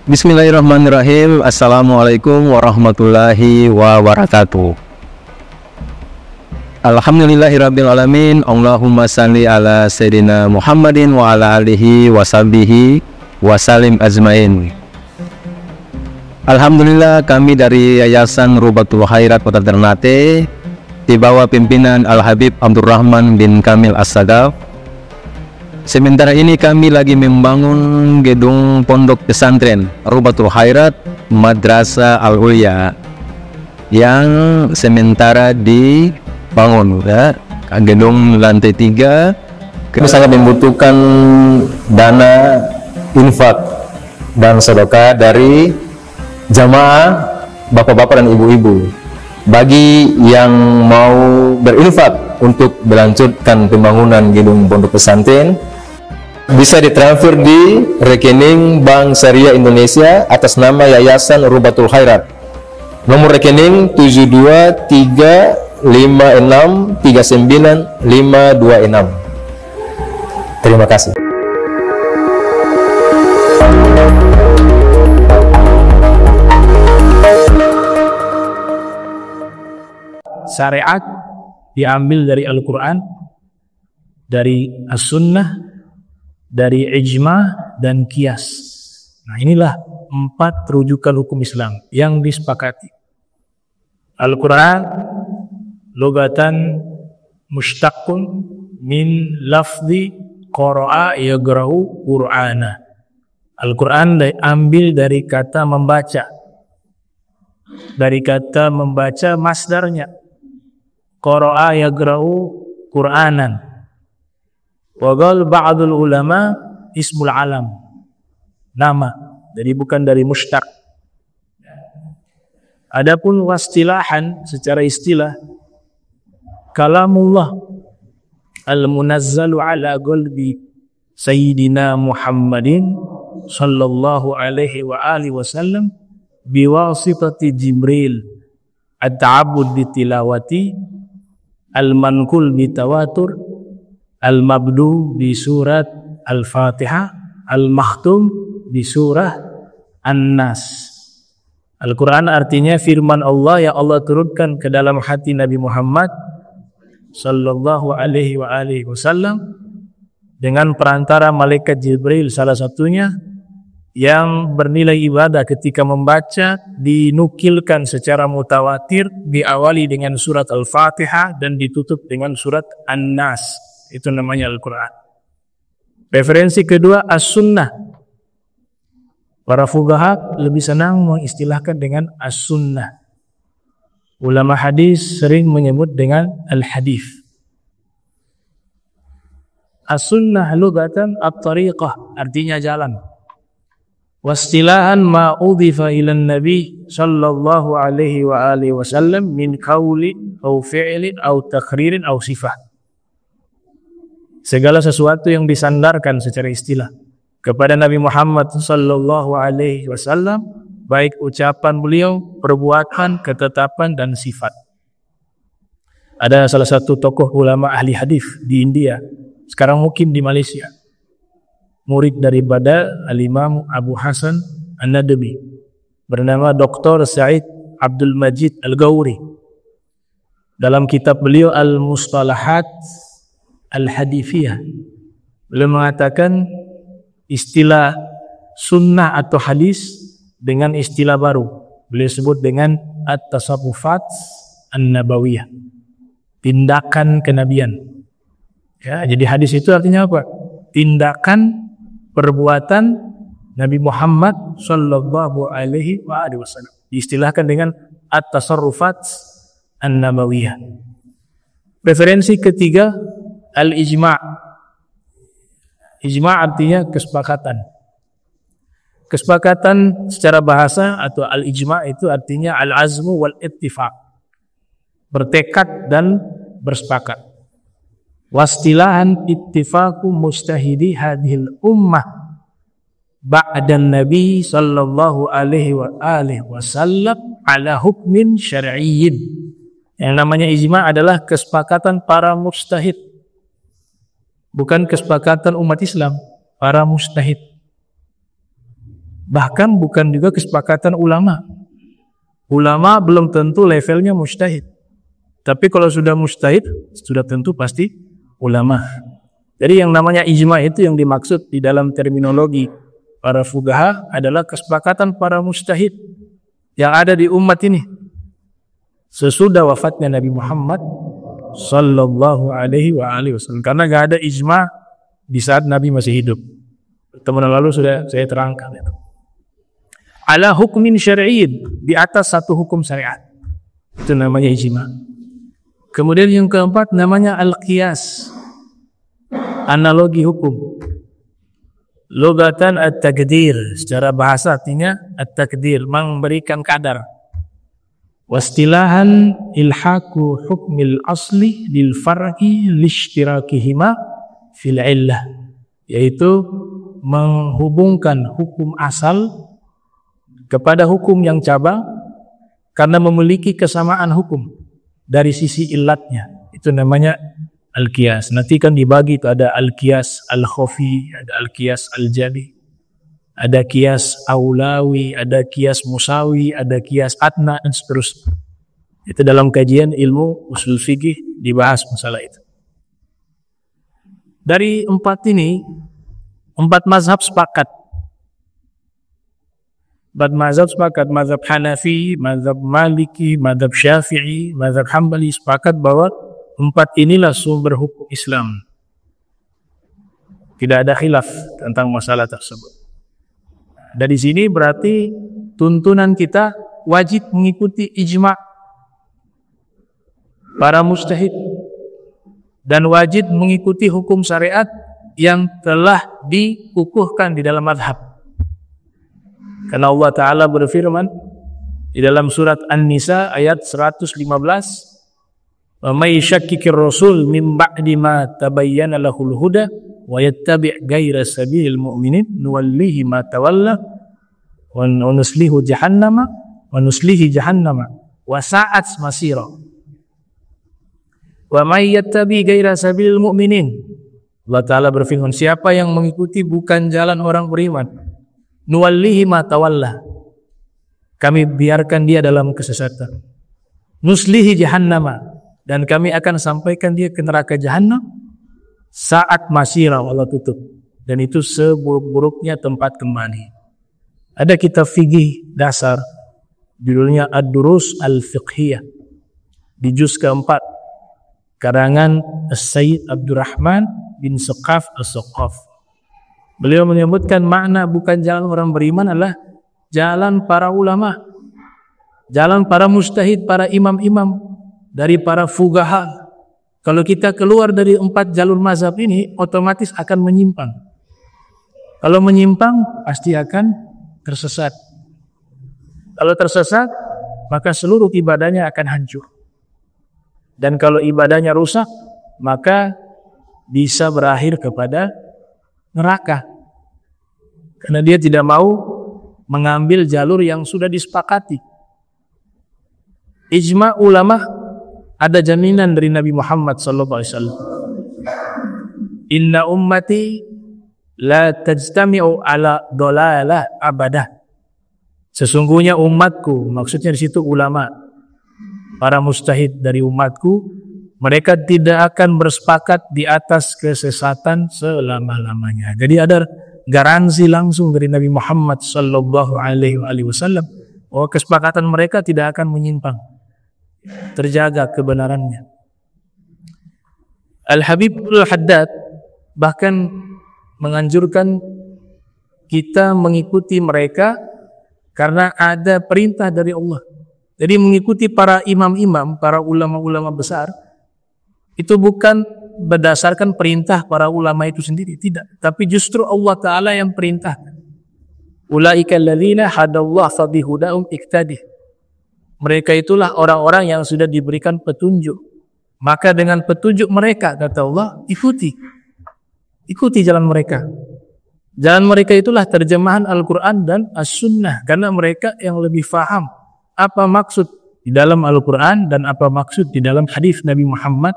Bismillahirrahmanirrahim. Assalamualaikum warahmatullahi wabarakatuh. Alhamdulillahirrabbilalamin. Allahumma salli ala Sayyidina Muhammadin wa ala alihi wa sahbihi wa salim ajmain. Alhamdulillah, kami dari Yayasan Rubatul Khairat Kota Ternate di bawah pimpinan Al-Habib Abdurrahman bin Kamil As-Sadaf. Sementara ini kami lagi membangun gedung pondok pesantren Rubatul Khairat Madrasah Al-Ulya yang sementara dibangun, ya. Gedung lantai 3. Kami sangat membutuhkan dana infak dan sedekah dari jamaah bapak-bapak dan ibu-ibu. Bagi yang mau berinfak untuk melanjutkan pembangunan gedung pondok pesantren, bisa ditransfer di rekening Bank Syariah Indonesia atas nama Yayasan Rubatul Khairat. Nomor rekening 723563956. Terima kasih. Syariat diambil dari Al-Quran, dari As-Sunnah, dari ijma' dan qiyas. Nah, inilah 4 rujukan hukum Islam yang disepakati. Al-Quran lugatan mushtaqun min lafzi qara'a yagra'u qur'ana. Al-Quran diambil dari kata membaca. Dari kata membaca masdarnya qara'a yagra'u qur'anan. Wa qala ba'dul ulama ismul alam, nama, jadi bukan dari mushtaq. Adapun wastilahan, secara istilah, kalamullah al-munazzalu ala qalbi sayyidina Muhammadin sallallahu alaihi wa alihi wasallam biwasitati Jibril at-ta'abbud bitilawati al-manqul bitawatur al-mabdu di surat Al-Fatihah, al-makhtum di surah An-Nas. Al-Quran artinya firman Allah yang Allah turunkan ke dalam hati Nabi Muhammad sallallahu alaihi wa alihi wasallam dengan perantara malaikat Jibril, salah satunya, yang bernilai ibadah ketika membaca dinukilkan secara mutawatir, diawali dengan surat Al-Fatihah dan ditutup dengan surat An-Nas. Itu namanya Al-Quran. Referensi kedua, As-Sunnah. Para fuqaha lebih senang mengistilahkan dengan As-Sunnah. Ulama hadis sering menyebut dengan Al-Hadith. As-Sunnah lugatan at-tariqah, artinya jalan. Wastilahan ma udhifa ilan nabi sallallahu alaihi wa alihi wasallam min qawli au fi'lin au takhririn au sifah. Segala sesuatu yang disandarkan secara istilah kepada Nabi Muhammad sallallahu alaihi wasallam, baik ucapan beliau, perbuatan, ketetapan dan sifat. Ada salah satu tokoh ulama ahli hadis di India, sekarang mukim di Malaysia, murid daripada Al-Imam Abu Hasan An-Nadmi, bernama Dr. Said Abdul Majid Al-Gawri. Dalam kitab beliau Al-Mustalahat Al-Hadithiyah, beliau mengatakan istilah sunnah atau hadis dengan istilah baru. Beliau sebut dengan at-tasawufat an-nabawiyah, tindakan kenabian. Ya, jadi hadis itu artinya apa? Tindakan, perbuatan Nabi Muhammad sallallahu alaihi wasallam. Diistilahkan dengan at-tasarrufat an-nabawiyah. Referensi ketiga, al-ijma'. Ijma' artinya kesepakatan. Kesepakatan secara bahasa atau al-ijma' itu artinya al-azmu wal ittifaq, bertekad dan bersepakat. Wastilahan ittifaqu mustahidi hadhil ummah ba'dan nabi sallallahu alaihi wa alihi wasallam ala hukmin syar'iyyin. Yang namanya ijma' adalah kesepakatan para mujtahid, bukan kesepakatan umat Islam, para mujtahid. Bahkan bukan juga kesepakatan ulama. Ulama belum tentu levelnya mujtahid. Tapi kalau sudah mujtahid, sudah tentu pasti ulama. Jadi yang namanya ijma itu yang dimaksud di dalam terminologi para fuqaha adalah kesepakatan para mujtahid yang ada di umat ini sesudah wafatnya Nabi Muhammad sallallahu alaihi wasallam. Karena gak ada ijma di saat Nabi masih hidup. Pertemuan lalu sudah saya terangkan itu. Ala hukmin syar'iyyin, di atas satu hukum syariat. Itu namanya ijma. Kemudian yang keempat namanya al-qiyas, analogi hukum. Lugatan at-taqdir, secara bahasa artinya at-taqdir, memberikan kadar. Wastilahan ilhaku hukmil asli lil far'i lishtirakihima fil illah, yaitu menghubungkan hukum asal kepada hukum yang cabang karena memiliki kesamaan hukum dari sisi illatnya. Itu namanya al-qiyas. Nanti kan dibagi, itu ada al-qiyas al-khafi, ada al-qiyas al-jali, ada qiyas aulawi, ada qiyas musawi, ada qiyas adna, dan seterusnya. Itu dalam kajian ilmu usul fikih dibahas masalah itu. Dari empat ini, empat mazhab sepakat. Mazhab Hanafi, mazhab Maliki, mazhab Syafi'i, mazhab Hambali sepakat bahwa empat inilah sumber hukum Islam. Tidak ada khilaf tentang masalah tersebut. Dari sini berarti tuntunan kita wajib mengikuti ijma' para mujtahid dan wajib mengikuti hukum syariat yang telah dikukuhkan di dalam mazhab. Karena Allah Ta'ala berfirman di dalam surat An-Nisa ayat 115, "Wa may yasyakikir rasul min ba'di ma tabayyana lahul huda wa yattabi' ghayra sabilil mu'minin nuwallihi ma tawalla wa nuslihi jahannama wa sa'at masira." Wa may yattabi' ghayra sabilil mu'minin, Allah Ta'ala berfirman, siapa yang mengikuti bukan jalan orang beriman, nuwallihi ma tawalla, kami biarkan dia dalam kesesatan. Nuslihi jahannama, dan kami akan sampaikan dia ke neraka jahannam. Saat masira, Allah tutup, dan itu seburuk-buruknya tempat kembali. Ada kitab fikih dasar judulnya Ad-Durus Al-Fiqhiyah di juz keempat karangan Sayyid Abdurrahman bin Saqaf As-Saqaf. Beliau menyebutkan makna bukan jalan orang beriman adalah jalan para ulama, jalan para mujtahid, para imam-imam, dari para fuqaha. Kalau kita keluar dari empat jalur mazhab ini, otomatis akan menyimpang. Kalau menyimpang, pasti akan tersesat. Kalau tersesat, maka seluruh ibadahnya akan hancur. Dan kalau ibadahnya rusak, maka bisa berakhir kepada neraka. Karena dia tidak mau mengambil jalur yang sudah disepakati. Ijma' ulama ada jaminan dari Nabi Muhammad SAW. Inna ummati la tajtami'u ala dolalah abadah. Sesungguhnya umatku, maksudnya di situ ulama, para mujtahid dari umatku, mereka tidak akan bersepakat di atas kesesatan selama-lamanya. Jadi ada garansi langsung dari Nabi Muhammad sallallahu alaihi wasallam bahwa kesepakatan mereka tidak akan menyimpang. Terjaga kebenarannya. Al-Habib Al-Haddad bahkan menganjurkan kita mengikuti mereka karena ada perintah dari Allah. Jadi mengikuti para imam-imam, para ulama-ulama besar, itu bukan berdasarkan perintah para ulama itu sendiri, tidak. Tapi justru Allah Ta'ala yang perintahkan. Ulaika alladzina hadallahu fabihudahum iqtadih. Mereka itulah orang-orang yang sudah diberikan petunjuk. Maka dengan petunjuk mereka, kata Allah, ikuti. Ikuti jalan mereka. Jalan mereka itulah terjemahan Al-Quran dan As-Sunnah. Karena mereka yang lebih faham apa maksud di dalam Al-Quran dan apa maksud di dalam hadis Nabi Muhammad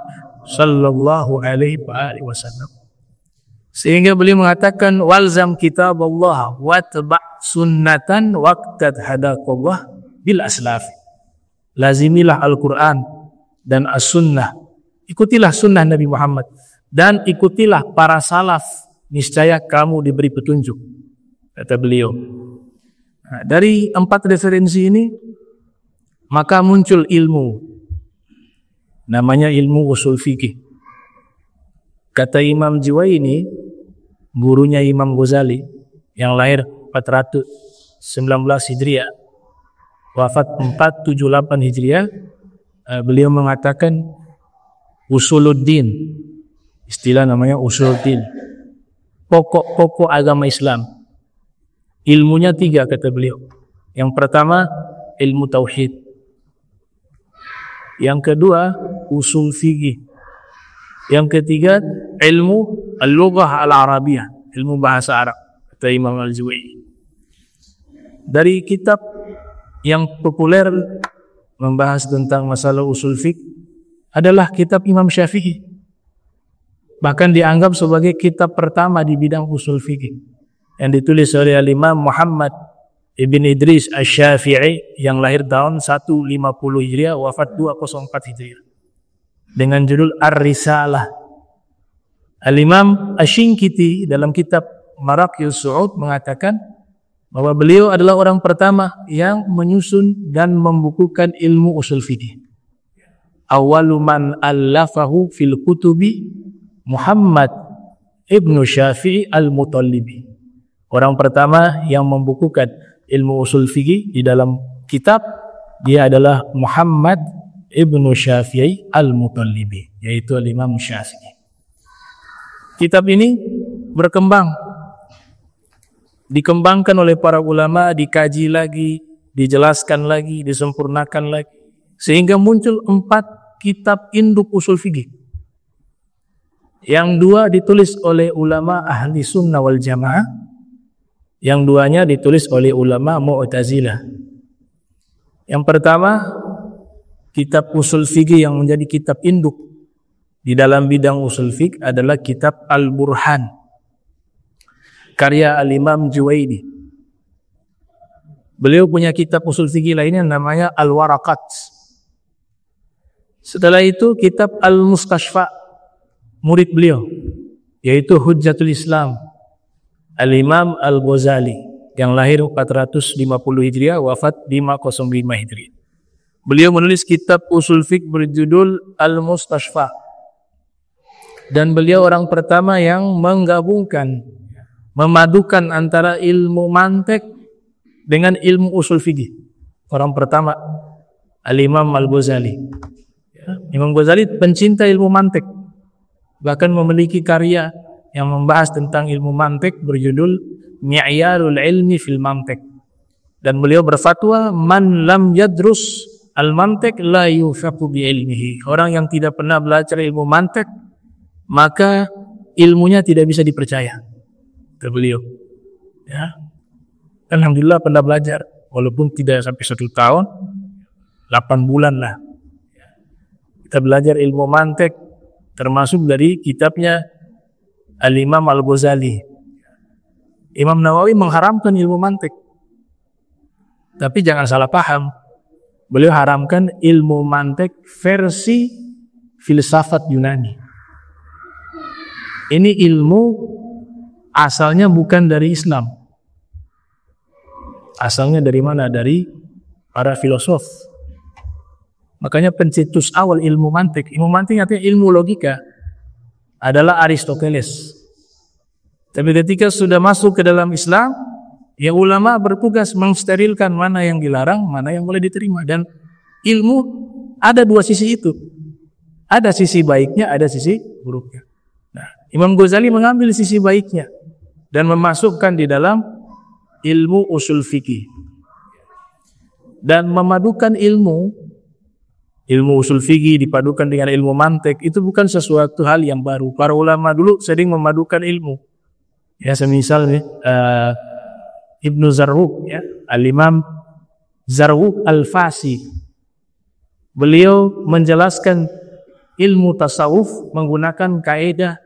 sallallahu alaihi wasallam. Sehingga beliau mengatakan walzam kitaballah watba' sunnatan waqtad hadakallah bil aslaf. Lazimilah Al-Quran dan As-Sunnah. Ikutilah sunnah Nabi Muhammad dan ikutilah para salaf, niscaya kamu diberi petunjuk, kata beliau. Nah, dari 4 referensi ini maka muncul ilmu, namanya ilmu usul fikih. Kata Imam Juwaini, gurunya Imam Ghazali yang lahir 419 Hijriah, wafat 478 Hijriah, beliau mengatakan usuluddin, istilah namanya usuluddin, pokok-pokok agama Islam. Ilmunya 3 kata beliau. Yang pertama ilmu tauhid, yang kedua usul fikih, yang ketiga ilmu al-lughah al-arabiyah, ilmu bahasa Arab, kata Imam Al-Juwaini. Dari kitab yang populer membahas tentang masalah usul fiqh adalah kitab Imam Syafi'i. Bahkan dianggap sebagai kitab pertama di bidang usul fiqh yang ditulis oleh Imam Muhammad Ibn Idris Asy-Syafi'i yang lahir tahun 150 Hijriah, wafat 204 Hijriah, dengan judul Ar-Risalah. Al-Imam Asy-Syinkiti dalam kitab Maraqiyus Su'ud mengatakan bahwa beliau adalah orang pertama yang menyusun dan membukukan ilmu usul fikih. Awwalu man allafahu fil kutubi Muhammad Ibnu Syafi'i Al-Mutallibi. Orang pertama yang membukukan ilmu usul fikih di dalam kitab, dia adalah Muhammad Ibnu Syafi'i Al-Mutallibi, yaitu Imam Syafi'i. Kitab ini berkembang, dikembangkan oleh para ulama, dikaji lagi, dijelaskan lagi, disempurnakan lagi, sehingga muncul 4 kitab induk usul fikih. Yang 2 ditulis oleh ulama ahli sunnah wal jamaah, yang 2-nya ditulis oleh ulama Mu'tazilah. Yang pertama, kitab usul fikih yang menjadi kitab induk di dalam bidang usul fikih adalah kitab Al-Burhan, karya Al-Imam Juwaini. Beliau punya kitab usul fikih lainnya namanya Al-Waraqat. Setelah itu kitab Al-Mustashfa, murid beliau, yaitu Hujjatul Islam Al-Imam Al-Ghazali yang lahir 450 Hijriah, wafat 505 Hijriah. Beliau menulis kitab usul fiqh berjudul Al-Mustashfa, dan beliau orang pertama yang menggabungkan, memadukan antara ilmu mantek dengan ilmu usul fikih. Orang pertama Al-Imam Al-Ghazali. Imam Ghazali pencinta ilmu mantek, bahkan memiliki karya yang membahas tentang ilmu mantek berjudul Mi'yarul Ilmi fil Mantek. Dan beliau berfatwa, man lam yadrus al-mantek la yufaqu bi ilmihi. Orang yang tidak pernah belajar ilmu mantek, maka ilmunya tidak bisa dipercaya, kata beliau. Ya. Alhamdulillah pernah belajar, walaupun tidak sampai 1 tahun, 8 bulan lah. Kita belajar ilmu mantek, termasuk dari kitabnya Al-Imam Al-Ghazali. Imam Nawawi mengharamkan ilmu mantek, tapi jangan salah paham, beliau haramkan ilmu mantek versi filsafat Yunani. Ini ilmu asalnya bukan dari Islam. Asalnya dari mana? Dari para filosof. Makanya pencetus awal ilmu mantik artinya ilmu logika adalah Aristoteles. Tapi ketika sudah masuk ke dalam Islam, ya ulama bertugas mensterilkan mana yang dilarang, mana yang boleh diterima. Dan ilmu ada 2 sisi itu. Ada sisi baiknya, ada sisi buruknya. Nah, Imam Ghazali mengambil sisi baiknya dan memasukkan di dalam ilmu usul fikih. Dan memadukan ilmu usul fikih dipadukan dengan ilmu mantek itu bukan sesuatu hal yang baru. Para ulama dulu sering memadukan ilmu. Ya, semisal Ibnu Zarruq, ya, Al-Imam Zarruq Al-Fasi. Beliau menjelaskan ilmu tasawuf menggunakan kaidah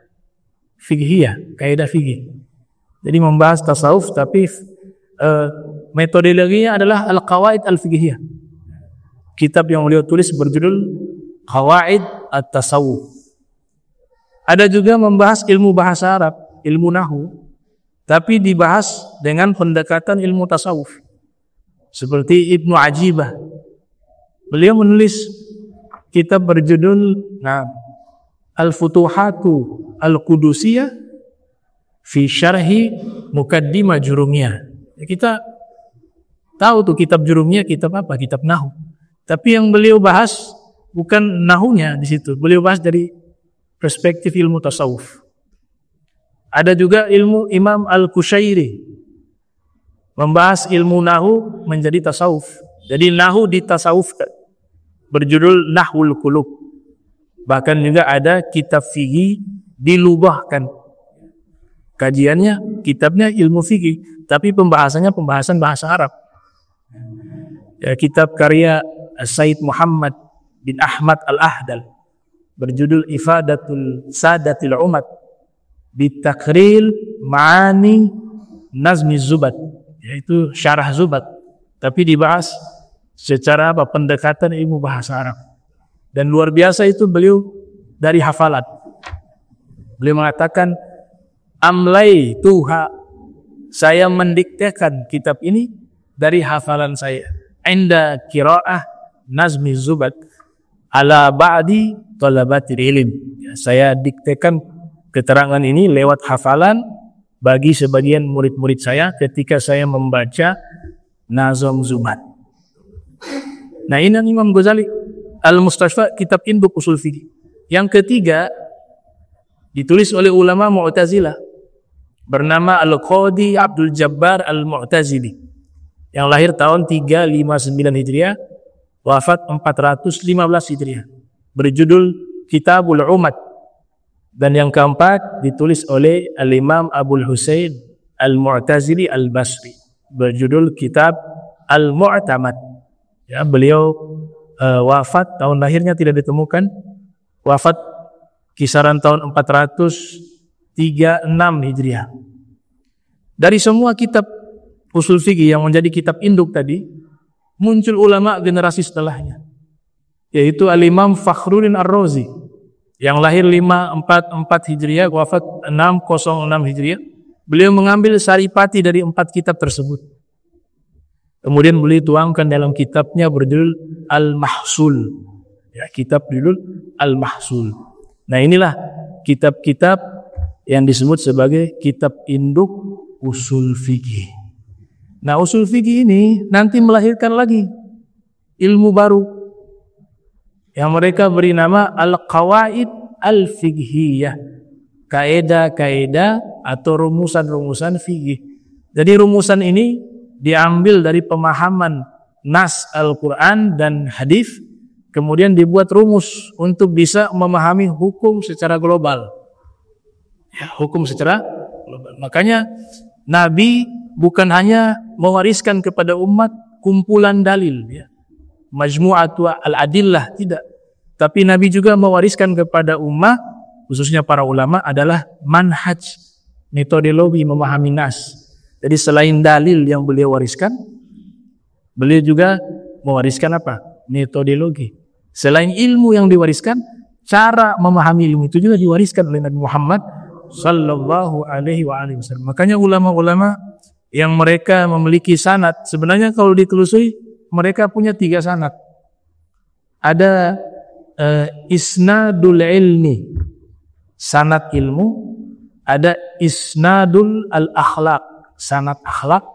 fiqhiyah, kaidah fikih. Jadi membahas tasawuf tapi metodologinya adalah al-qawaid al-fiqhiyah. Kitab yang beliau tulis berjudul Qawaid at-Tasawuf. Ada juga membahas ilmu bahasa Arab, ilmu nahwu, tapi dibahas dengan pendekatan ilmu tasawuf. Seperti Ibnu Ajibah. Beliau menulis kitab berjudul Al-Futuhatu Al-Qudusiyah fi Syarhi Muqaddimah Jurumiyah. Kita tahu tuh kitab Jurumiyah, kitab apa? Kitab nahwu. Tapi yang beliau bahas bukan nahunya di situ. Beliau bahas dari perspektif ilmu tasawuf. Ada juga ilmu Imam Al-Qushairi, membahas ilmu nahu menjadi tasawuf. Jadi nahu ditasawufkan, berjudul Nahwul Qulub. Bahkan juga ada kitab fikih dilubahkan. Kajiannya, kitabnya ilmu fikih, tapi pembahasannya pembahasan bahasa Arab. Ya, kitab karya Said Muhammad bin Ahmad Al-Ahdal berjudul Ifadatul Sadatil Umat Bitakril Ma'ani Nazmi Zubat, yaitu syarah Zubat, tapi dibahas secara pendekatan ilmu bahasa Arab. Dan luar biasa itu beliau dari hafalan. Beliau mengatakan, amlai tuha, saya mendiktekan kitab ini dari hafalan saya. Inda qiraah Nazmi Zubat ala ba'di talabatil ilm. Ya, saya diktekan keterangan ini lewat hafalan bagi sebagian murid-murid saya ketika saya membaca Nazm Zubat. Nah, ini Imam Ghazali Al-Mustashfa, kitab induk usul fikih. Yang ketiga ditulis oleh ulama Mu'tazilah bernama Al-Qadi Abdul Jabbar Al-Mu'tazili yang lahir tahun 359 Hijriah, wafat 415 Hijriah, berjudul Kitabul Umat. Dan yang keempat ditulis oleh Al-Imam Abul Husain Al-Mu'tazili Al-Basri, berjudul Kitab Al-Mu'tamad. Ya, beliau wafat, tahun lahirnya tidak ditemukan, wafat kisaran tahun 436 Hijriah. Dari semua kitab usul fikih yang menjadi kitab induk tadi, muncul ulama generasi setelahnya, yaitu Al-Imam Fakhruddin Ar-Razi yang lahir 544 Hijriah, wafat 606 Hijriah. Beliau mengambil saripati dari 4 kitab tersebut. Kemudian beliau tuangkan dalam kitabnya berjudul Al-Mahsul. Ya, kitab berjudul Al-Mahsul. Nah, inilah kitab-kitab yang disebut sebagai kitab induk usul fikih. Nah, usul fikih ini nanti melahirkan lagi ilmu baru yang mereka beri nama Al-Qawaid Al-Fiqhiyah, kaidah-kaidah atau rumusan-rumusan fikih. Jadi rumusan ini diambil dari pemahaman nas Al-Quran dan hadis, kemudian dibuat rumus untuk bisa memahami hukum secara global. Ya, hukum secara global. Makanya Nabi bukan hanya mewariskan kepada umat kumpulan dalil, ya, majmu'atu al-adillah, tidak. Tapi Nabi juga mewariskan kepada umat, khususnya para ulama, adalah manhaj, metodologi memahami nas. Jadi selain dalil yang beliau wariskan, beliau juga mewariskan apa? Metodologi. Selain ilmu yang diwariskan, cara memahami ilmu itu juga diwariskan oleh Nabi Muhammad sallallahu alaihi wasallam. Makanya ulama-ulama yang mereka memiliki sanad, sebenarnya kalau ditelusuri mereka punya 3 sanad. Ada isnadul ilmi, sanad ilmu, ada isnadul al-akhlaq, sanad akhlak,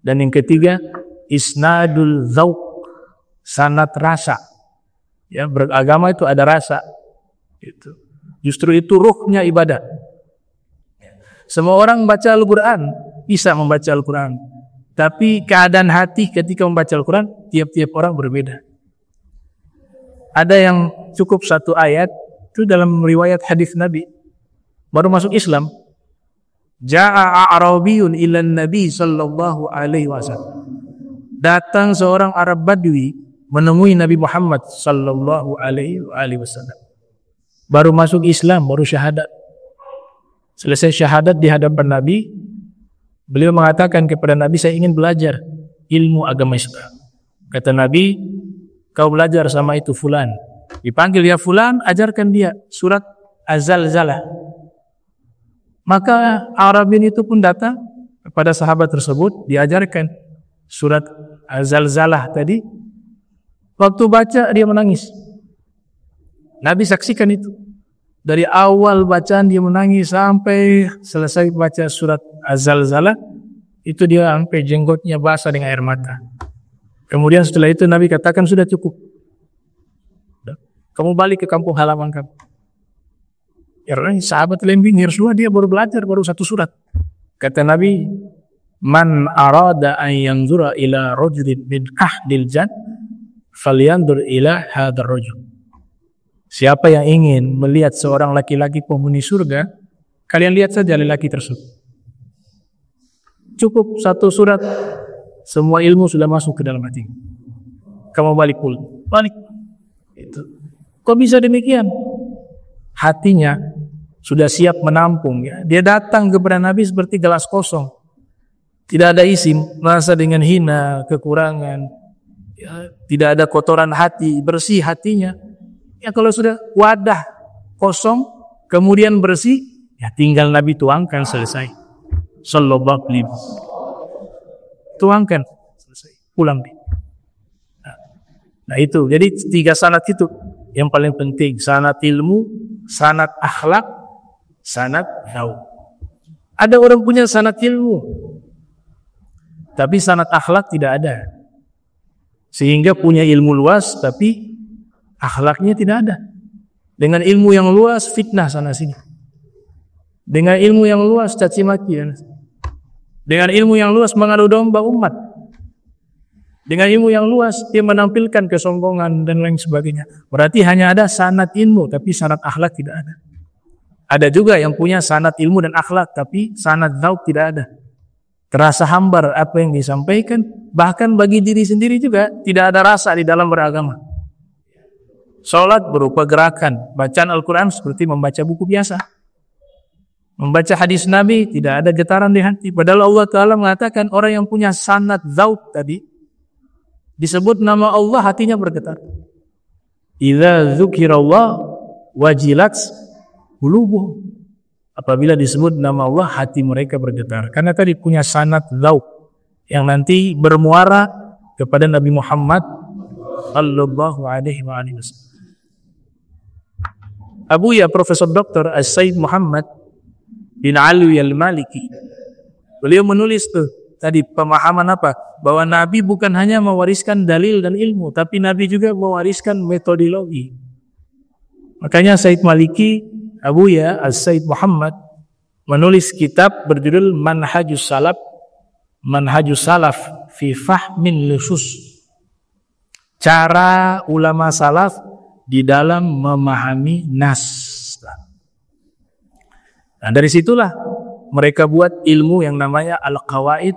dan yang ketiga isnadul dzauq, sanad rasa. Ya, beragama itu ada rasa. Itu. Justru itu ruhnya ibadah. Semua orang baca Al-Quran, bisa membaca Al-Quran, tapi keadaan hati ketika membaca Al-Quran tiap-tiap orang berbeda. Ada yang cukup 1 ayat, itu dalam riwayat hadis Nabi, baru masuk Islam. Ja'a a'rabiyun ilan Nabi sallallahu alaihi wasallam. Datang seorang Arab Badui menemui Nabi Muhammad sallallahu alaihi wasallam. Baru masuk Islam, baru syahadat. Selesai syahadat di hadapan Nabi, beliau mengatakan kepada Nabi, saya ingin belajar ilmu agama Islam. Kata Nabi, kau belajar sama itu fulan. Dipanggil, ya fulan, ajarkan dia surat Az-Zalzalah. Maka Arabin itu pun datang kepada sahabat tersebut, diajarkan surat Az-Zalzalah tadi. Waktu baca dia menangis. Nabi saksikan itu. Dari awal bacaan dia menangis sampai selesai baca surat Az-Zalzalah, itu dia sampai jenggotnya basah dengan air mata. Kemudian setelah itu Nabi katakan, sudah cukup. Kamu balik ke kampung halaman kamu. Karena sahabat lain bingung, Rasulullah dia baru belajar baru satu surat. Kata Nabi, man arada an yanzura ila rajulin min ahdil jannah falyanzur ila hadzal rajul. Siapa yang ingin melihat seorang laki-laki penghuni surga, kalian lihat saja lelaki tersebut. Cukup satu surat, semua ilmu sudah masuk ke dalam hati. Kamu balik pulang, balik. Itu. Kok bisa demikian? Hatinya sudah siap menampung. Ya. Dia datang kepada Nabi seperti gelas kosong. Tidak ada isi, merasa dengan hina, kekurangan. Ya, tidak ada kotoran hati, bersih hatinya. Ya kalau sudah wadah kosong, kemudian bersih, ya tinggal Nabi tuangkan, selesai. Sallallahu alaihi wasallam. Tuangkan, selesai. Pulang dia. Nah itu, jadi 3 sanad itu yang paling penting. Sanad ilmu, sanad akhlak, sanad dzauq. Ada orang punya sanad ilmu, tapi sanad akhlak tidak ada. Sehingga punya ilmu luas, tapi akhlaknya tidak ada. Dengan ilmu yang luas, fitnah sana sini. Dengan ilmu yang luas, caci maki. Dengan ilmu yang luas, mengadu domba umat. Dengan ilmu yang luas, dia menampilkan kesombongan dan lain sebagainya. Berarti hanya ada sanad ilmu, tapi sanad akhlak tidak ada. Ada juga yang punya sanad ilmu dan akhlak, tapi sanad dzauq tidak ada. Terasa hambar apa yang disampaikan, bahkan bagi diri sendiri juga tidak ada rasa di dalam beragama. Salat berupa gerakan, bacaan Al-Quran seperti membaca buku biasa. Membaca hadis Nabi tidak ada getaran di hati. Padahal Allah Ta'ala mengatakan orang yang punya sanad dzauq tadi, disebut nama Allah hatinya bergetar. Idza dzukirallah wajilat qulubuhum. Apabila disebut nama Allah, hati mereka bergetar. Karena tadi punya sanad dzauq yang nanti bermuara kepada Nabi Muhammad sallallahu alaihi wasallam. Abuya Profesor Dr. As-Said Muhammad bin Alwi Al-Maliki, beliau menulis tuh tadi pemahaman apa? Bahwa Nabi bukan hanya mewariskan dalil dan ilmu, tapi Nabi juga mewariskan metodologi. Makanya Said Maliki, Abuya As-Said Muhammad, menulis kitab berjudul Manhajus Salaf fi Fahmin Lusus. Cara ulama salaf di dalam memahami nas. Nah dari situlah mereka buat ilmu yang namanya Al-Qawaid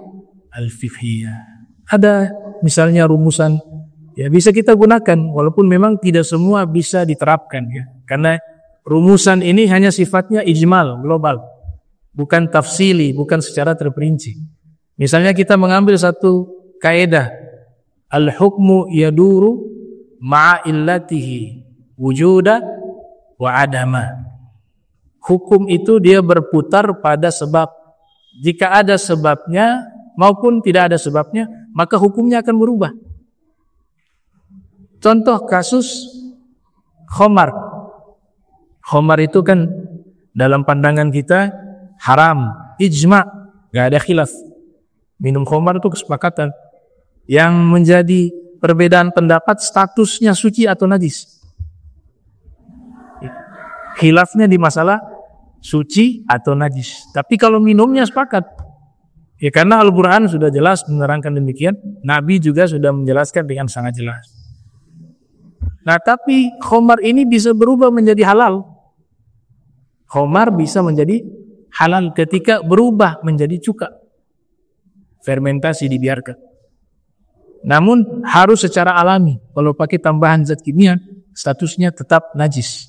Al-Fiqhiyah. Ada misalnya rumusan, ya bisa kita gunakan, walaupun memang tidak semua bisa diterapkan, ya. Karena rumusan ini hanya sifatnya ijmal, global, bukan tafsili, bukan secara terperinci. Misalnya kita mengambil satu kaidah, al-hukmu yaduru ma'a illatihi wujuda wa adama. Hukum itu dia berputar pada sebab. Jika ada sebabnya maupun tidak ada sebabnya, maka hukumnya akan berubah. Contoh kasus khamar. Khamar itu kan dalam pandangan kita haram, ijma', gak ada khilaf. Minum khamar itu kesepakatan. Yang menjadi perbedaan pendapat statusnya suci atau najis. Khilafnya di masalah suci atau najis. Tapi kalau minumnya sepakat. Ya karena Al-Quran sudah jelas menerangkan demikian. Nabi juga sudah menjelaskan dengan sangat jelas. Nah tapi khamar ini bisa berubah menjadi halal. Khamar bisa menjadi halal ketika berubah menjadi cuka. Fermentasi dibiarkan. Namun harus secara alami. Kalau pakai tambahan zat kimia, statusnya tetap najis.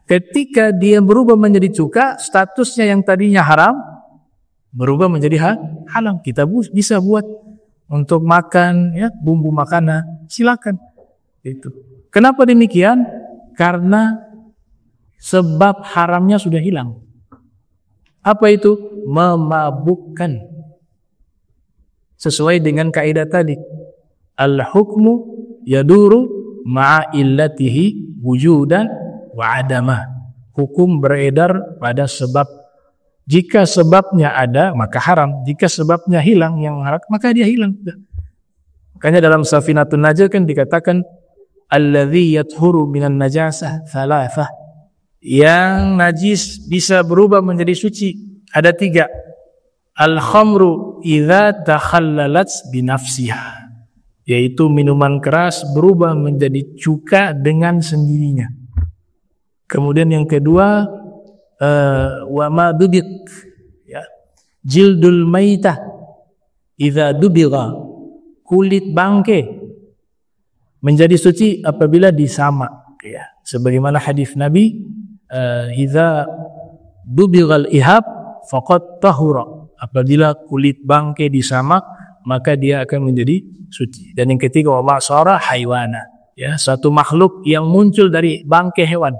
ketika dia berubah menjadi cuka, statusnya yang tadinya haram berubah menjadi halal. Kita bisa buat untuk makan, ya, bumbu makanan, silakan. Itu. Kenapa demikian? Karena sebab haramnya sudah hilang. Apa itu? Memabukkan. Sesuai dengan kaidah tadi. Al-hukmu yaduru ma'a illatihi wujudan wa adamah. Hukum beredar pada sebab. Jika sebabnya ada, maka haram. Jika sebabnya hilang, yang haram, maka dia hilang. Makanya dalam Safinatun Najah kan dikatakan alladzi yathuru minan najasah thalathah. Yang najis bisa berubah menjadi suci ada 3. Al-khamru idza takhallalat binafsiha, yaitu minuman keras berubah menjadi cuka dengan sendirinya. Kemudian yang kedua, wa ma dubit, ya, jildul maitah idza dubigha, kulit bangke menjadi suci apabila disamak, ya. Sebagaimana hadis Nabi, idza dubighal ihab faqad tahura, apabila kulit bangke disamak maka dia akan menjadi suci. Dan yang ketiga, wa ma'sara haywana, ya, satu makhluk yang muncul dari bangke hewan.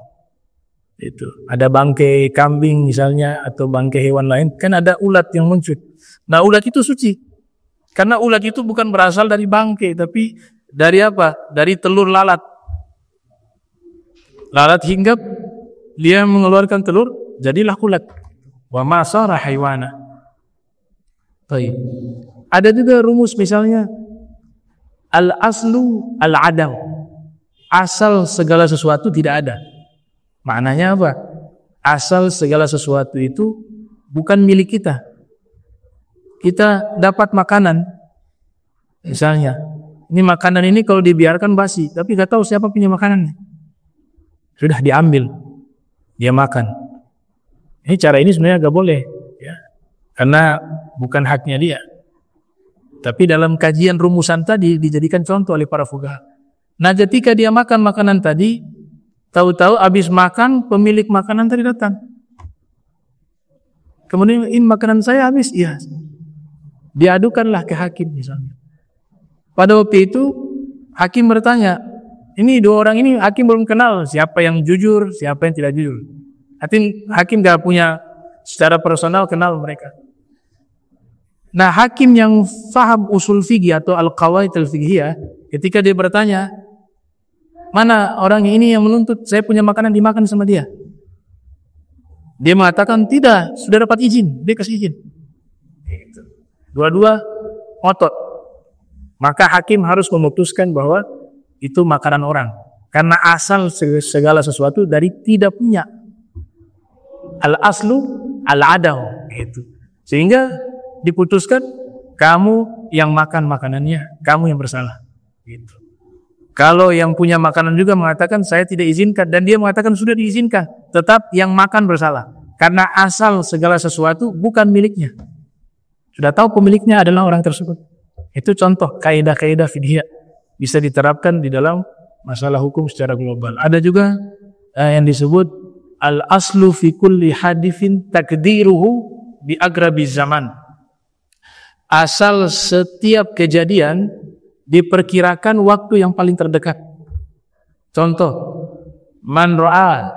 Itu ada bangke kambing misalnya atau bangke hewan lain, kan ada ulat yang muncul. Nah, ulat itu suci karena ulat itu bukan berasal dari bangke, tapi dari apa? Dari telur lalat. Lalat hinggap, dia mengeluarkan telur, jadilah ulat. Wa ma sara haywana. Baik. Ada juga rumus misalnya al-aslu al-adam. Asal segala sesuatu tidak ada. Maknanya apa? Asal segala sesuatu itu bukan milik kita. Kita dapat makanan, misalnya, ini makanan ini kalau dibiarkan basi, tapi nggak tahu siapa punya makanannya. Sudah diambil, dia makan. Ini cara ini sebenarnya nggak boleh, ya, karena bukan haknya dia. Tapi dalam kajian rumusan tadi dijadikan contoh oleh para fuqaha. Nah, ketika dia makan makanan tadi, tahu-tahu habis makan pemilik makanan tadi datang. Kemudian, ini makanan saya habis, iya. Diadukanlah ke hakim misalnya. Pada waktu itu hakim bertanya, ini 2 orang ini hakim belum kenal siapa yang jujur, siapa yang tidak jujur. Hakim gak punya secara personal kenal mereka. Nah, hakim yang faham usul fikih atau al-qawaid al-fiqhiyah, ketika dia bertanya, mana orang ini yang menuntut saya punya makanan dimakan sama dia? Dia mengatakan tidak, sudah dapat izin, dia kasih izin. Dua-dua ngotot. Maka hakim harus memutuskan bahwa itu makanan orang, karena asal segala sesuatu dari tidak punya. Al-aslu al-adam, itu. Sehingga diputuskan kamu yang makan makanannya, kamu yang bersalah. Gitu. Kalau yang punya makanan juga mengatakan saya tidak izinkan, dan dia mengatakan sudah diizinkan, tetap yang makan bersalah, karena asal segala sesuatu bukan miliknya. Sudah tahu pemiliknya adalah orang tersebut. Itu contoh kaidah-kaidah fiqhiyah bisa diterapkan di dalam masalah hukum secara global. Ada juga yang disebut al-aslu fi kulli hadithin takdiruhu bi agrabi zaman. Asal setiap kejadian diperkirakan waktu yang paling terdekat. Contoh, man ra'a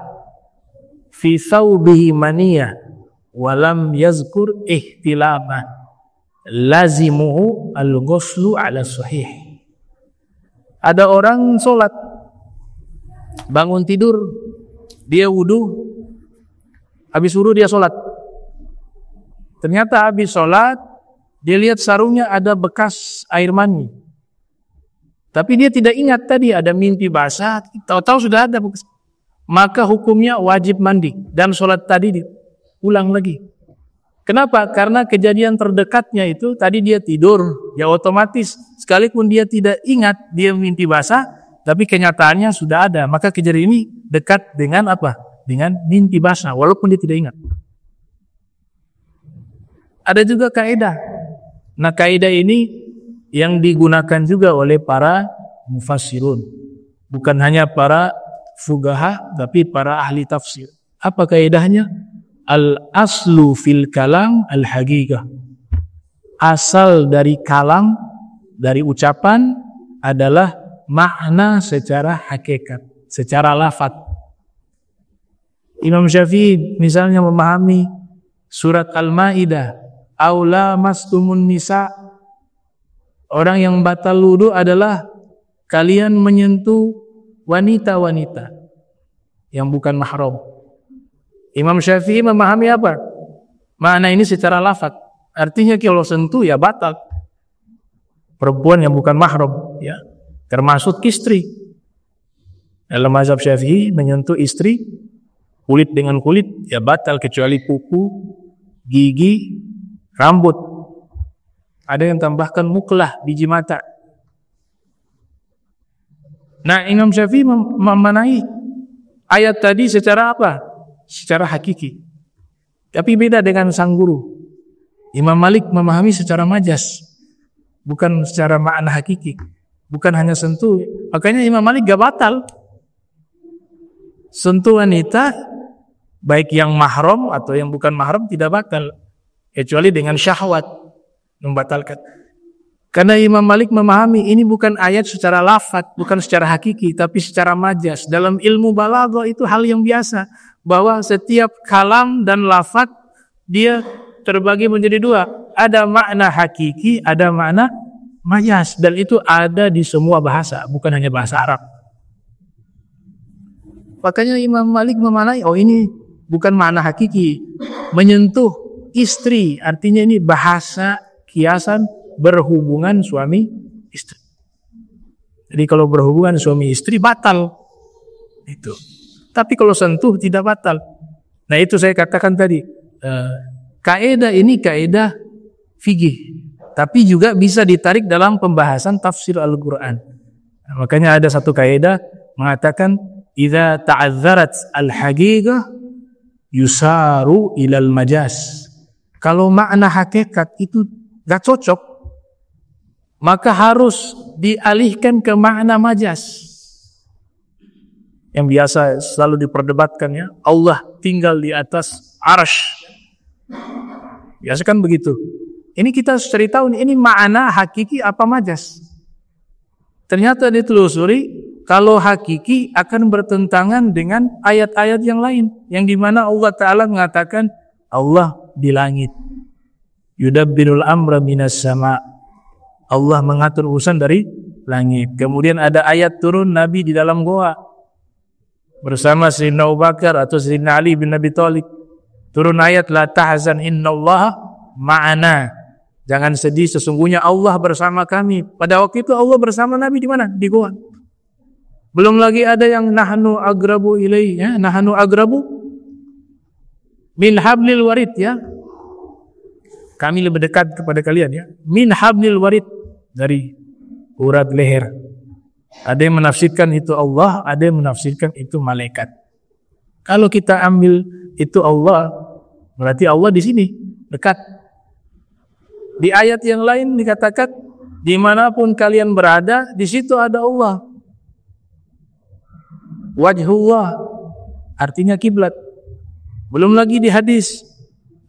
fi thawbihi maniyah walam yazkur ihtilama lazimuhu al-ghuslu ala sahih. Ada orang sholat, bangun tidur, dia wudu, habis wudu dia sholat. Ternyata habis sholat dia lihat sarungnya ada bekas air mani, tapi dia tidak ingat tadi ada mimpi basah, tahu-tahu sudah ada bekas. Maka hukumnya wajib mandi dan sholat tadi diulang lagi. Kenapa? Karena kejadian terdekatnya itu tadi dia tidur, ya otomatis sekalipun dia tidak ingat dia mimpi basah, tapi kenyataannya sudah ada. Maka kejadian ini dekat dengan apa? Dengan mimpi basah, walaupun dia tidak ingat. Ada juga kaidah. Nah, kaidah ini yang digunakan juga oleh para mufassirun, bukan hanya para fuqaha, tapi para ahli tafsir. Apa kaidahnya? Al-aslu fil kalam al-haqiqah. Asal dari kalam, dari ucapan adalah makna secara hakikat, secara lafaz. Imam Syafi'i misalnya memahami surat Al-Maidah, aula mastumun nisa, orang yang batal wudu adalah kalian menyentuh wanita-wanita yang bukan mahram. Imam Syafi'i memahami apa? Makna ini secara lafaz. Artinya kalau sentuh ya batal. Perempuan yang bukan mahram, ya, termasuk istri. Dalam mazhab Syafi'i menyentuh istri kulit dengan kulit ya batal, kecuali kuku, gigi, rambut. Ada yang tambahkan muklah, biji mata. Nah, Imam Syafi'i memanai ayat tadi secara apa? Secara hakiki. Tapi beda dengan sang guru. Imam Malik memahami secara majas, bukan secara makna hakiki. Bukan hanya sentuh. Makanya Imam Malik gak batal. Sentuh wanita, baik yang mahram atau yang bukan mahram, tidak batal. Kecuali dengan syahwat membatalkan. Karena Imam Malik memahami ini bukan ayat secara lafaz, bukan secara hakiki, tapi secara majas. Dalam ilmu balaghah itu hal yang biasa, bahwa setiap kalam dan lafaz dia terbagi menjadi dua. Ada makna hakiki, ada makna majas, dan itu ada di semua bahasa, bukan hanya bahasa Arab. Makanya Imam Malik memanai, oh ini bukan makna hakiki. Menyentuh istri, artinya ini bahasa kiasan berhubungan suami istri. Jadi kalau berhubungan suami istri batal. Itu. Tapi kalau sentuh tidak batal. Nah itu saya katakan tadi. Kaidah ini kaidah fikih. Tapi juga bisa ditarik dalam pembahasan tafsir Al-Quran. Nah, makanya ada satu kaidah mengatakan idza ta'azzarat al-haqiqah yusaru ilal majas. Kalau makna hakikat itu gak cocok, maka harus dialihkan ke makna majas. Yang biasa selalu diperdebatkan, ya, Allah tinggal di atas arsy. Biasa kan begitu. Ini kita cerita ini makna hakiki apa majas. Ternyata ditelusuri, kalau hakiki akan bertentangan dengan ayat-ayat yang lain, yang dimana Allah Ta'ala mengatakan Allah di langit. Yudabbirul amra minas sama. Allah mengatur urusan dari langit. Kemudian ada ayat turun Nabi di dalam goa bersama Sayyidina Abu Bakar atau Sayyidina Ali bin Abi Thalib. Turun ayat la tahzan innallaha ma'ana. Jangan sedih, sesungguhnya Allah bersama kami. Pada waktu itu Allah bersama Nabi di mana? Di goa. Belum lagi ada yang nahnu agrabu ilaihi, ya, nahnu agrabu min hablil warid, ya. Kami lebih dekat kepada kalian, ya. Min hablil warid, dari urat leher. Ada yang menafsirkan itu Allah, ada yang menafsirkan itu malaikat. Kalau kita ambil itu Allah, berarti Allah di sini, dekat. Di ayat yang lain dikatakan dimanapun kalian berada, di situ ada Allah. Wajhullah, artinya kiblat. Belum lagi di hadis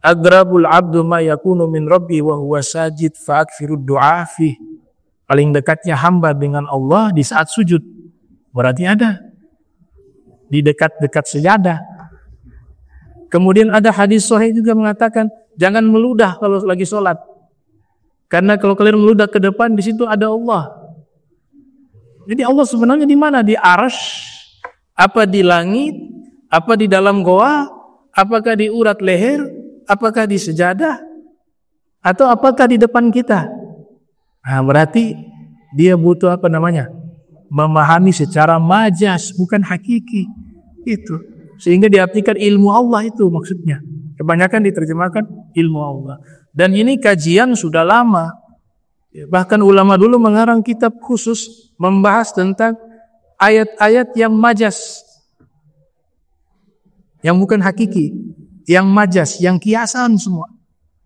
agrabul abdu ma yakunu min rabbi wa huwa sajid fa akfirud du'a fi. Paling dekatnya hamba dengan Allah di saat sujud. Berarti ada di dekat-dekat sejadah. Kemudian ada hadis sahih juga mengatakan jangan meludah kalau lagi sholat. Karena kalau kalian meludah ke depan, di situ ada Allah. Jadi Allah sebenarnya di mana? Di arsy, apa di langit, apa di dalam goa, apakah di urat leher, apakah di sejadah, atau apakah di depan kita? Nah, berarti dia butuh apa namanya? Memahami secara majas, bukan hakiki. Itu. Sehingga diartikan ilmu Allah itu maksudnya. Kebanyakan diterjemahkan ilmu Allah. Dan ini kajian sudah lama. Bahkan ulama dulu mengarang kitab khusus membahas tentang ayat-ayat yang majas. Yang bukan hakiki. Yang majas, yang kiasan semua.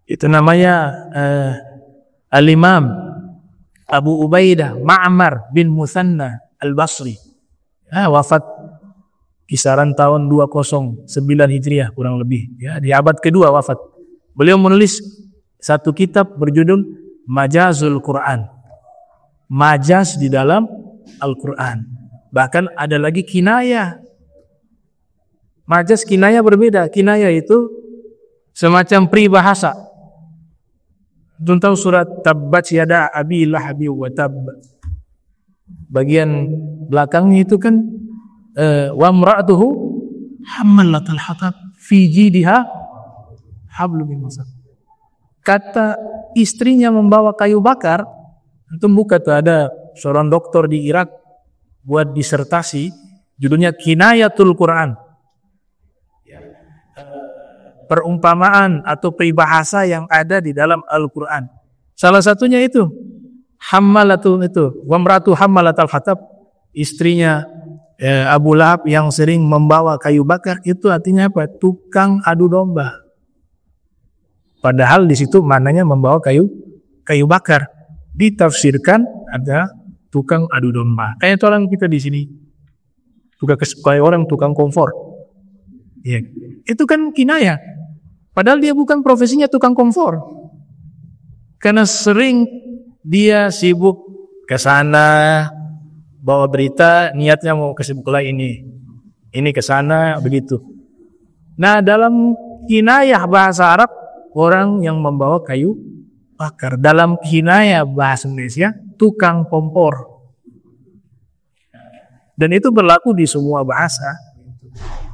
Itu namanya Al-Imam Abu Ubaidah Ma'mar bin Muthanna Al-Basri. Wafat kisaran tahun 209 Hijriah kurang lebih, ya, di abad kedua wafat. Beliau menulis satu kitab berjudul Majazul Quran, majaz di dalam Al-Quran. Bahkan ada lagi kinayah. Majaz kinayah berbeda. Kinayah itu semacam peribahasa. Tahu surat Tabbat yada abi lahabi wa tab. Bagian belakangnya itu kan wa imra'atuhu hammalatal hatab fi jidiha hablum min masad. Kata istrinya membawa kayu bakar. Itu buka tuh, ada seorang dokter di Irak buat disertasi judulnya Kinayatul Quran. Perumpamaan atau peribahasa yang ada di dalam Al-Quran. Salah satunya itu hammalatul itu, wamratu hammalatal hatab, istrinya Abu Lahab yang sering membawa kayu bakar, itu artinya apa? Tukang adu domba. Padahal di situ maknanya membawa kayu bakar. Ditafsirkan ada tukang adu domba. Kayak orang kita di sini, kayak orang tukang kompor. Ya, itu kan kinayah. Padahal dia bukan profesinya tukang kompor. Karena sering dia sibuk ke sana bawa berita, niatnya mau kesibuk lah ini ke sana begitu. Nah, dalam kinayah bahasa Arab, orang yang membawa kayu bakar. Dalam kinayah bahasa Indonesia, tukang kompor. Dan itu berlaku di semua bahasa.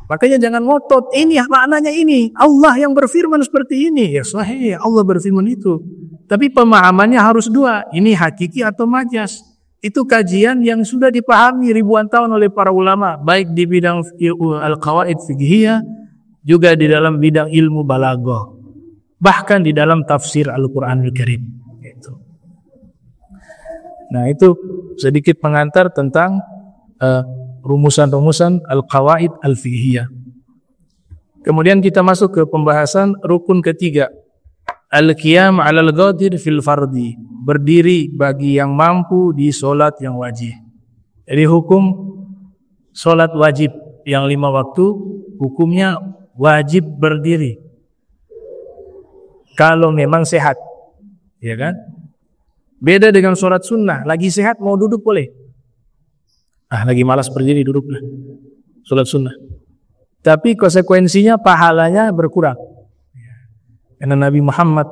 Makanya jangan ngotot, ini maknanya ini. Allah yang berfirman seperti ini. Ya sahih, Allah berfirman itu. Tapi pemahamannya harus dua. Ini hakiki atau majaz. Itu kajian yang sudah dipahami ribuan tahun oleh para ulama. Baik di bidang al-qawaid fiqhiyah, juga di dalam bidang ilmu balaghah. Bahkan di dalam tafsir Al-Quranul Karim. Nah, itu sedikit pengantar tentang rumusan-rumusan al-qawaid al-fiqhiyah. Kemudian kita masuk ke pembahasan rukun ketiga. Al-qiyam 'alal ghadir fil fardi. Berdiri bagi yang mampu di solat yang wajib. Jadi hukum solat wajib yang 5 waktu, hukumnya wajib berdiri. Kalau memang sehat, ya kan? Beda dengan sholat sunnah. Lagi sehat mau duduk boleh. Lagi malas berdiri duduklah. Sholat sunnah. Tapi konsekuensinya pahalanya berkurang. Karena Nabi Muhammad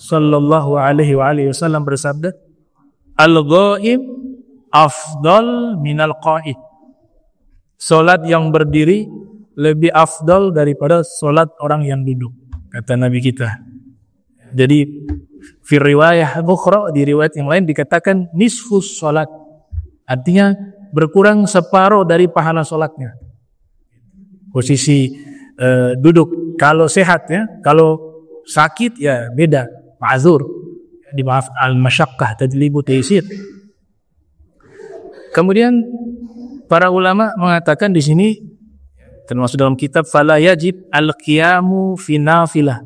sallallahu alaihi wasallam bersabda, al-ghaib afdal minal qa'id. Sholat yang berdiri lebih afdal daripada sholat orang yang duduk, kata Nabi kita. Jadi fi riwayah ukhra, di riwayat yang lain dikatakan nisfus salat. Artinya berkurang separuh dari pahala salatnya. Posisi duduk kalau sehat ya, kalau sakit ya beda, ma'zur. Dimaaf al-masyaqqah tadlibu taysir. Kemudian para ulama mengatakan di sini termasuk dalam kitab fala yajib al-qiyamu fi nafilah.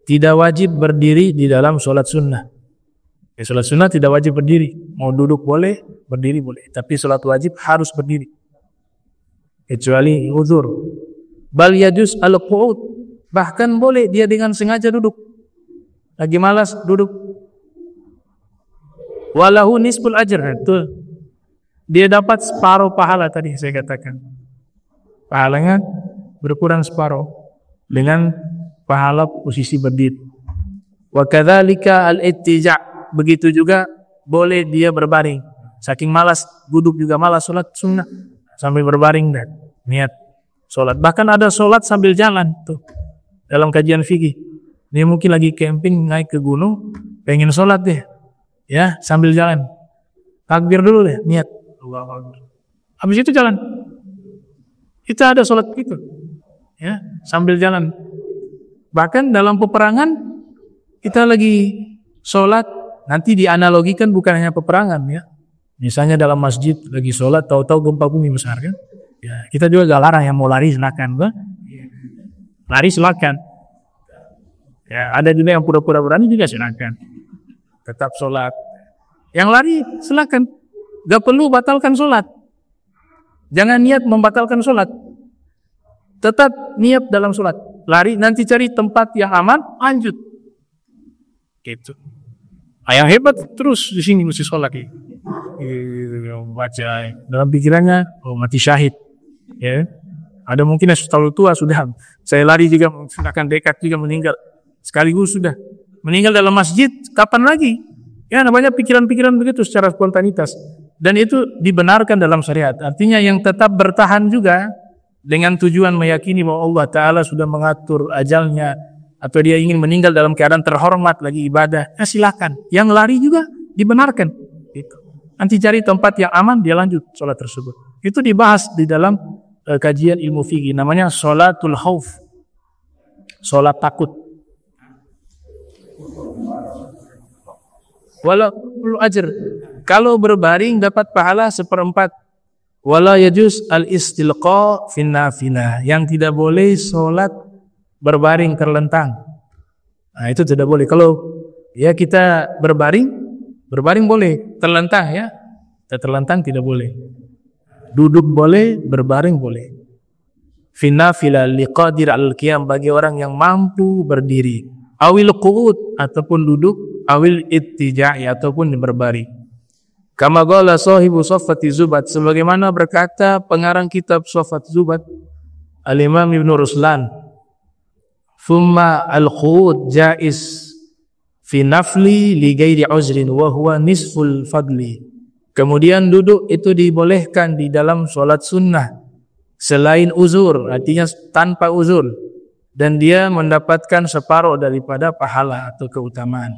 Tidak wajib berdiri di dalam sholat sunnah. Sholat sunnah tidak wajib berdiri. Mau duduk boleh, berdiri boleh. Tapi sholat wajib harus berdiri. Kecuali uzur. Bal yajuz al-qu'ud. Bahkan boleh dia dengan sengaja duduk. Lagi malas duduk. Walahu nisful ajr. Itu dia dapat separuh pahala tadi saya katakan. Pahalanya berkurang separuh dengan pahala posisi berdiri. Wa kadzalika al-ittija', begitu juga boleh dia berbaring. Saking malas duduk juga malas salat sunnah, sambil berbaring dan niat salat. Bahkan ada salat sambil jalan tuh. Dalam kajian fikih. Dia mungkin lagi camping naik ke gunung, pengen salat deh. Ya, sambil jalan. Takbir dulu deh, niat. Allahu Akbar. Habis itu jalan. Kita ada salat begitu. Ya, sambil jalan. Bahkan dalam peperangan kita lagi sholat, nanti dianalogikan bukan hanya peperangan ya. Misalnya dalam masjid lagi sholat, tahu-tahu gempa bumi besar kan? Ya, kita juga gak larang yang mau lari silakan, kan? Lari silakan. Ya, ada juga yang pura-pura berani juga silakan. Tetap sholat. Yang lari silakan. Gak perlu batalkan sholat. Jangan niat membatalkan sholat. Tetap niat dalam sholat. Lari, nanti cari tempat yang aman, lanjut. Gitu. Yang hebat terus di sini mesti sholat. Baca dalam pikirannya, oh mati syahid. Ya. Ada mungkin yang terlalu tua sudah. Saya lari juga, sudah akan dekat juga meninggal. Sekaligus sudah. Meninggal dalam masjid, kapan lagi? Ya, namanya pikiran-pikiran begitu secara spontanitas. Dan itu dibenarkan dalam syariat. Artinya yang tetap bertahan juga dengan tujuan meyakini bahwa Allah Ta'ala sudah mengatur ajalnya, atau dia ingin meninggal dalam keadaan terhormat lagi ibadah, ya silakan. Yang lari juga dibenarkan. Gitu. Nanti cari tempat yang aman, dia lanjut sholat tersebut. Itu dibahas di dalam kajian ilmu fikih, namanya sholatul khauf, sholat takut. Walau ajr, kalau berbaring dapat pahala 1/4. Wala yajuz al-istilqa fin nafilah, yang tidak boleh sholat berbaring terlentang. Nah, itu tidak boleh. Kalau ya kita berbaring boleh, terlentang ya. Terlentang tidak boleh. Duduk boleh, berbaring boleh. Fin nafilah liqadir al-qiyam, bagi orang yang mampu berdiri. Awil qu'ud, ataupun duduk, awil ittija'i, ataupun berbaring. Kama qala sahibu Saffati Zubat, sebagaimana berkata pengarang kitab Saffat Zubat, Al-Imam Ibn Ruslan, thumma al-qu'ud jaiz fi nafli li ghairi uzrin wa huwa nisful fadli. Kemudian duduk itu dibolehkan di dalam sholat sunnah selain uzur, artinya tanpa uzur, dan dia mendapatkan separuh daripada pahala atau keutamaan.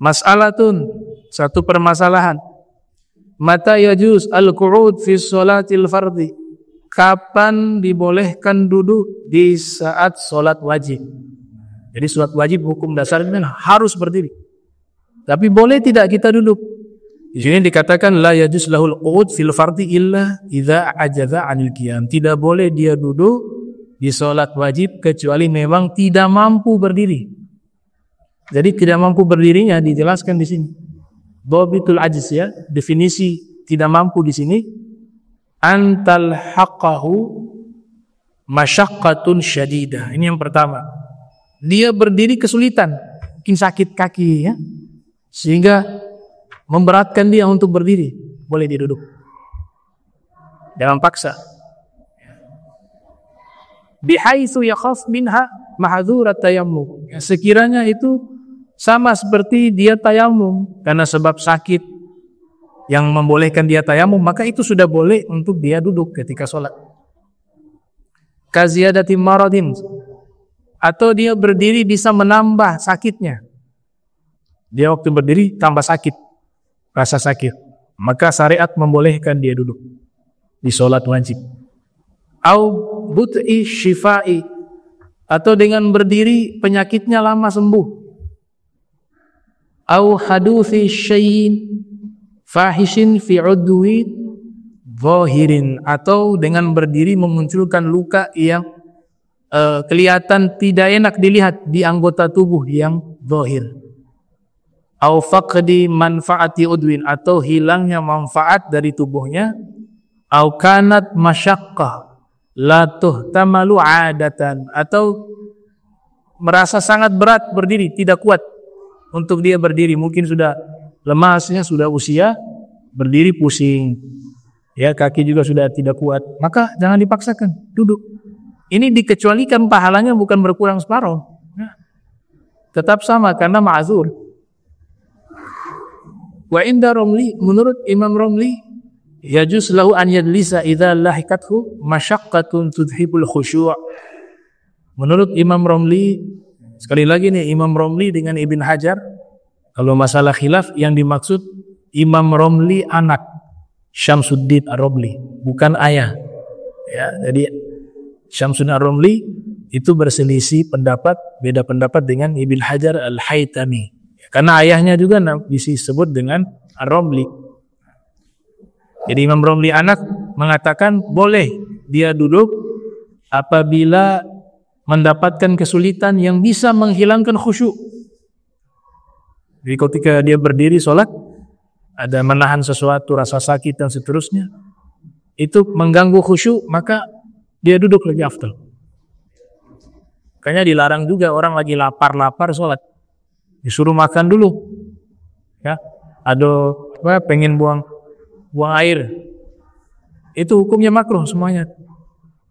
Mas'alatun, satu permasalahan. Mata yajuz al-qu'ud fi sholatil fardhi, kapan dibolehkan duduk di saat sholat wajib? Jadi sholat wajib hukum dasarnya harus berdiri. Tapi boleh tidak kita duduk? Di sini dikatakan la yajuz lahul qu'ud fil fardhi illa idza ajaza 'anil qiyam. Tidak boleh dia duduk di sholat wajib kecuali memang tidak mampu berdiri. Jadi tidak mampu berdirinya dijelaskan di sini. Dhabitul ajiz, ya, definisi tidak mampu di sini, antal haqqahu masyaqqatun syadidah. Ini yang pertama. Dia berdiri kesulitan, mungkin sakit kaki ya, sehingga memberatkan dia untuk berdiri. Boleh dia duduk. Jangan paksa. Bihaitsu yakhaf minha mahadzurat tayammum. Sekiranya itu sama seperti dia tayamum karena sebab sakit yang membolehkan dia tayamum, maka itu sudah boleh untuk dia duduk ketika sholat. Kaziyadati maradin, atau dia berdiri bisa menambah sakitnya. Dia waktu berdiri tambah sakit, rasa sakit, maka syariat membolehkan dia duduk di sholat wajib. Au but'i syifai, atau dengan berdiri penyakitnya lama sembuh. Au haduthi syai'in fahishin fi udwi zahirin, atau dengan berdiri memunculkan luka yang kelihatan tidak enak dilihat di anggota tubuh yang zahir. Au faqdi manfaati udwin, atau hilangnya manfaat dari tubuhnya. Au kanat masyaqqah la tuhtamalu adatan, atau merasa sangat berat berdiri, tidak kuat untuk dia berdiri, mungkin sudah lemasnya, sudah usia, berdiri pusing, ya, kaki juga sudah tidak kuat, maka jangan dipaksakan, duduk. Ini dikecualikan pahalanya bukan berkurang separuh, tetap sama karena ma'zur. Wa inda Romli, menurut Imam Romli, yajuz lahu an yadlisa idza lahikathu masyaqqatun tudhibul khusyu'. Menurut Imam Romli, sekali lagi nih, Imam Romli dengan Ibn Hajar, kalau masalah khilaf yang dimaksud Imam Romli anak Syamsuddin Ar-Romli, bukan ayah. Ya, jadi Syamsuddin Ar-Romli itu berselisih pendapat, beda pendapat dengan Ibn Hajar Al-Haytami. Karena ayahnya juga disebut dengan Ar-Romli. Jadi Imam Romli anak mengatakan boleh dia duduk apabila mendapatkan kesulitan yang bisa menghilangkan khusyuk. Jadi ketika dia berdiri sholat, ada menahan sesuatu, rasa sakit dan seterusnya, itu mengganggu khusyuk, maka dia duduk lebih afdal. Makanya dilarang juga orang lagi lapar-lapar sholat. Disuruh makan dulu. Ya, ada pengen buang air. Itu hukumnya makruh semuanya.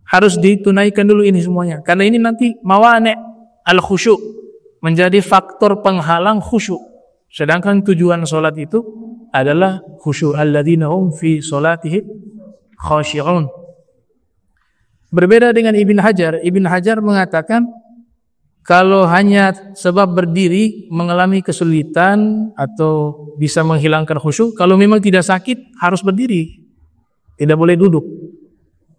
Harus ditunaikan dulu ini semuanya. Karena ini nanti mawani' al-khusyuk, menjadi faktor penghalang khusyuk. Sedangkan tujuan sholat itu adalah khusyuk. Alladzina hum fi sholatihim khashi'un. Berbeda dengan Ibn Hajar. Ibn Hajar mengatakan kalau hanya sebab berdiri mengalami kesulitan atau bisa menghilangkan khusyuk, kalau memang tidak sakit harus berdiri, tidak boleh duduk.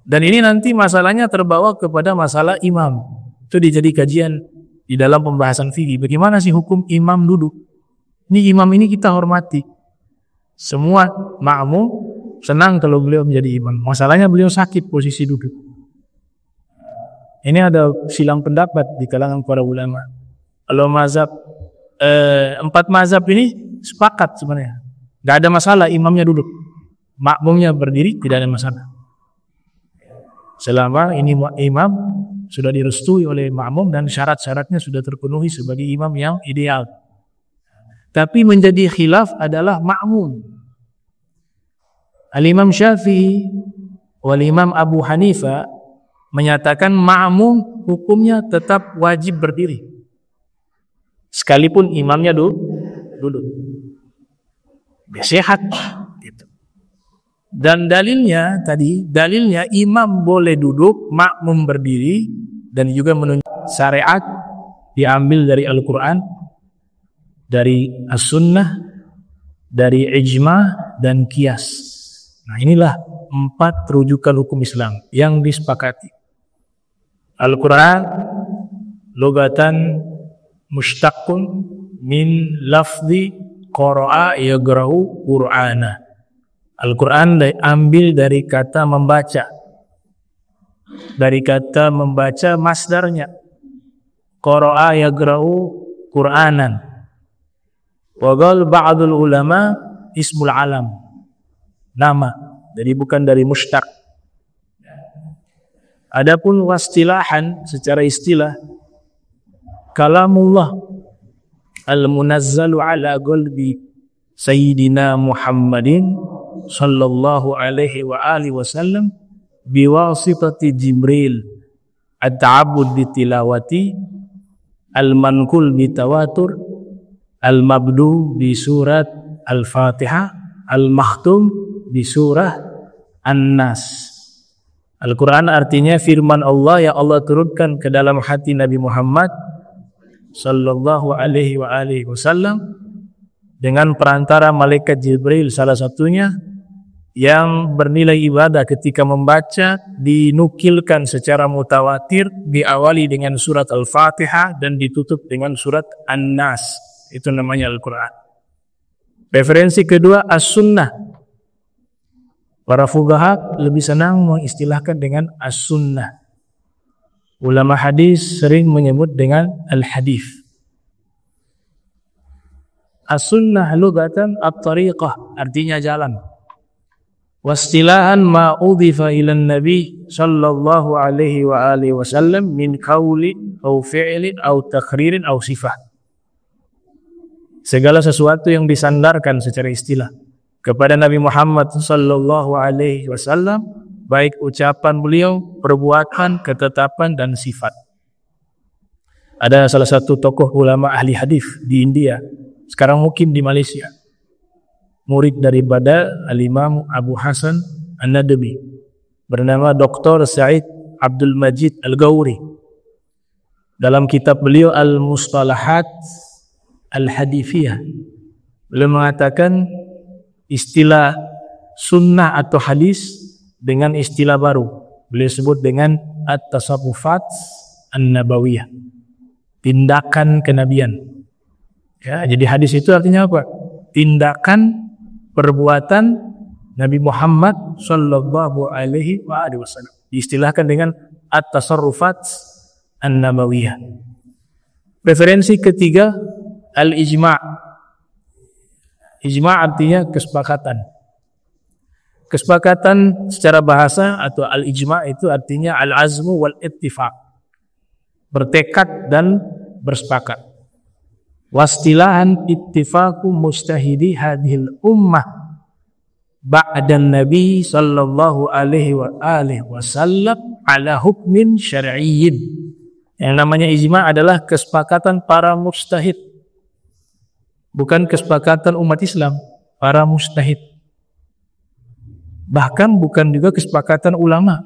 Dan ini nanti masalahnya terbawa kepada masalah imam. Itu dijadi kajian di dalam pembahasan fikih. Bagaimana sih hukum imam duduk? Ini imam ini kita hormati. Semua makmum senang kalau beliau menjadi imam. Masalahnya beliau sakit posisi duduk. Ini ada silang pendapat di kalangan para ulama. Kalau mazhab 4 mazhab ini sepakat sebenarnya. Gak ada masalah imamnya duduk. Makmumnya berdiri tidak ada masalah. Selama ini imam sudah direstui oleh makmum dan syarat-syaratnya sudah terpenuhi sebagai imam yang ideal. Tapi menjadi khilaf adalah makmum. Al-Imam Syafi'i wal Imam Abu Hanifah menyatakan makmum hukumnya tetap wajib berdiri sekalipun imamnya duduk. Sehat gitu. Dan dalilnya imam boleh duduk, makmum berdiri, dan juga menunjukkan syariat diambil dari Al-Quran, dari As-Sunnah, dari Ijma' dan Qiyas. Nah, inilah 4 rujukan hukum Islam yang disepakati. Al-Quran lugatan mushtaqun min lafzi qara'a yagra'u qur'ana. Al-Quran diambil dari kata membaca. Dari kata membaca masdarnya qara'a yagra'u qur'anan. Wa qala ba'dul ulama ismul alam, nama, jadi bukan dari mushtaq. Adapun wastilahan secara istilah, kalamullah al-munazzalu ala qalbi sayyidina Muhammadin sallallahu alaihi wa alihi wasallam biwasitati Jibril at-ta'abbud bitilawati al-manqul bitawatur al-mabdu bi surat al-Fatihah al-makhtum bi surah An-Nas. Al-Quran artinya firman Allah yang Allah turunkan ke dalam hati Nabi Muhammad sallallahu alaihi wa alihi wasallam dengan perantara malaikat Jibril salah satunya, yang bernilai ibadah ketika membaca dinukilkan secara mutawatir, diawali dengan surat Al-Fatihah dan ditutup dengan surat An-Nas. Itu namanya Al-Quran. Referensi kedua As-Sunnah. Para fuqaha lebih senang mengistilahkan dengan as-sunnah. Ulama hadis sering menyebut dengan al-hadith. As-sunnah lugatan at-tariqah, artinya jalan. Wastilahan ma udhifa ila nabi sallallahu alaihi wa alihi wasallam min qawli aw fi'lin aw takhririn aw sifah. Segala sesuatu yang disandarkan secara istilah kepada Nabi Muhammad sallallahu alaihi wasallam, baik ucapan beliau, perbuatan, ketetapan dan sifat. Ada salah satu tokoh ulama ahli hadis di India, sekarang mukim di Malaysia, murid daripada Al-Imam Abu Hasan An-Nadmi, bernama Dr. Said Abdul Majid Al-Gawri. Dalam kitab beliau Al-Mustalahat Al-Hadithiyah, beliau mengatakan istilah sunnah atau hadis dengan istilah baru. Beliau sebut dengan at-tasarrufat an-nabawiyah, tindakan kenabian. Ya, jadi hadis itu artinya apa? Tindakan perbuatan Nabi Muhammad sallallahu alaihi wasallam. Diistilahkan dengan at-tasarrufat an-nabawiyah. Referensi ketiga al-ijma'. Ijma' artinya kesepakatan. Kesepakatan secara bahasa atau al-ijma' itu artinya al-azmu wal ittifaq. bertekad dan bersepakat. Wastilahan ittifaqu mustahidi hadhil ummah ba'dan nabi sallallahu alaihi wa alihi wasallam ala hukmin syar'iyyin. Yang namanya ijma' adalah kesepakatan para mujtahid, bukan kesepakatan umat Islam, para mujtahid. Bahkan bukan juga kesepakatan ulama.